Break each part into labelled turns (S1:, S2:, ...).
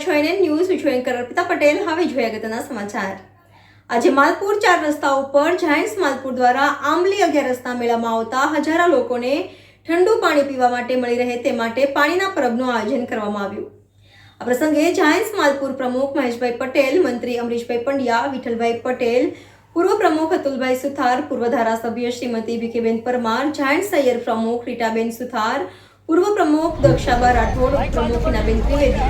S1: છો NN news વિશ્વ anchor Arpita Patel. હવે જોઈએ અગત્યના સમાચાર। આજે માલપુર 4 રસ્તાઓ પર જાયન્ટ્સ માલપુર દ્વારા આંબલી 11 મેળામાં આવતા હજારો લોકોને ઠંડુ પાણી પીવા માટે મળી રહે તે માટે પાણીના પરબનું આયોજન કરવામાં આવ્યું। આ પ્રસંગે જાયન્ટ્સ માલપુર પ્રમુખ મહેશભાઈ પટેલ, મંત્રી અમરીશભાઈ પંડ્યા, વિઠ્ઠલભાઈ પટેલ, પૂર્વ પ્રમુખ અતુલભાઈ સુથાર, પૂર્વ ધારાસભ્ય શ્રીમતી ભીખીબેન પરમાર, જાયન્ટ્સ સૈયર પ્રમુખ રીટાબેન સુથાર, પૂર્વ પ્રમુખ દક્ષાબા રાઠોડ, પ્રમુખ Hinaben Trivedi,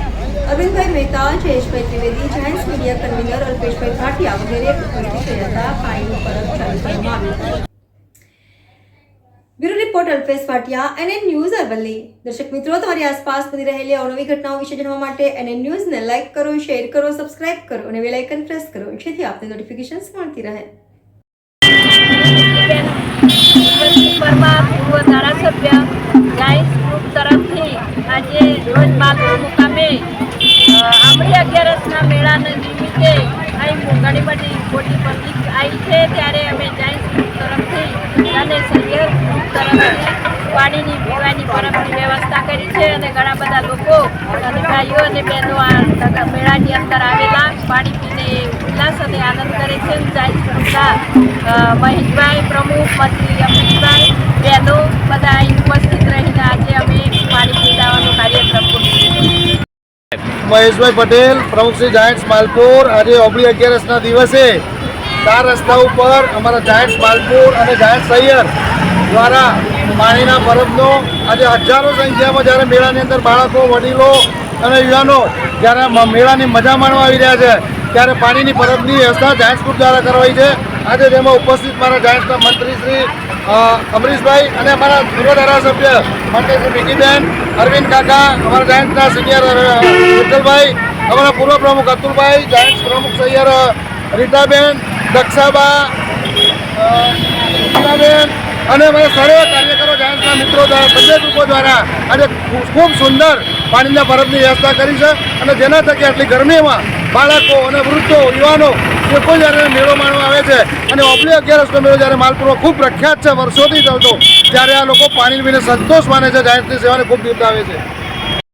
S1: Arvindbhai Mehta, Jayeshbhai Trivedi, Giants media convener Alpeshbhai Bhatia વગેરે ઉપસ્થિત રહ્યા હતા। પાણીનું પરબ ચાલુ કરવામાં આવ્યું। Bureau report Alpesh Bhatia, NN news Aravalli. દર્શક મિત્રો, તમારી આસપાસ બની રહેલી અવનવી ઘટનાઓ વિશે જાણવા માટે NN ન્યૂઝને લાઇક કરો, શેર કરો, સબસ્ક્રાઇબ કરો અને બેલ આઇકન પ્રેસ કરો, જેથી આપને નોટિફિકેશન્સ મળતી રહે।
S2: પૂર્વ ધારાસભ્ય જાયન્ટ્સ ગ્રુપ તરફથી આજે રોજ માલપુર મુકામે આંબલી 11ના મેળાને નિમિત્તે અહીં ઘણી બધી મોટી પબ્લિક આવી છે, ત્યારે અમે જાયન્ટ્સ ગ્રુપ તરફથી અને સૈયર ગ્રુપ તરફથી પાણીની પીવાની પરબની વ્યવસ્થા કરી છે અને ઘણા બધા લોકો અને ભાઈઓ અને બહેનો આ મેળાની અંદર આવેલા પાણી પીને ઉલ્લાસ અને આનંદ કરે છે। જાયન્ટ્સ ગ્રુપના મહેશભાઈ પ્રમુખ, મંત્રી અમરીશભાઈ, બહેનો બધા અહીં ઉપસ્થિત રહીને આજે અમે પાણી પીવડાવવાનો કાર્યક્રમ કરીશું।
S3: મહેશભાઈ પટેલ, પ્રમુખ શ્રી જાયન્ટ્સ માલપુર। આજે આંબલી 11ના દિવસે 4 રસ્તા ઉપર અમારા જાયન્ટ્સ માલપુર અને જાયન્ટ્સ સૈયર દ્વારા પાણીના પરબનો આજે હજારો સંખ્યામાં જ્યારે મેળાની અંદર બાળકો, વડીલો અને યુવાનો જ્યારે મેળાની મજા માણવા આવી રહ્યા છે, ત્યારે પાણીની પરબની વ્યવસ્થા જાયન્ટ્સ ગ્રુપ દ્વારા કરવાઈ છે। આજે તેમાં ઉપસ્થિત મારા જાયન્ટ્સના મંત્રી શ્રી અમરીશભાઈ અને અમારા પૂર્વ ધારાસભ્ય મંત્રી શ્રી ભીખીબેન, અરવિંદ કાકા, અમારા જાયન્ટ્સના સિનિયર વિઠ્ઠલભાઈ, અમારા પૂર્વ પ્રમુખ અતુલભાઈ, જાયન્ટ્સ પ્રમુખ સૈયર રીટાબેન, દક્ષાબા, રીટાબેન અને અમારા સર્વે કાર્યકરો, જાયન્ટ્સના મિત્રો બધા ગ્રુપો દ્વારા આજે ખૂબ સુંદર પાણીના પરબની વ્યવસ્થા કરી છે અને જેના થકી આટલી ગરમીમાં બાળકો અને વૃદ્ધો, યુવાનો એ કોઈ જ્યારે મેળો માણવા આવે છે અને આંબલી 11નો મેળો જ્યારે માલપુરમાં ખૂબ પ્રખ્યાત છે, વર્ષોથી ચાલતો, ત્યારે આ લોકો પાણી પીને સંતોષ માને છે, જાયન્ટ્સની સેવાને ખૂબ બિરદાવે છે।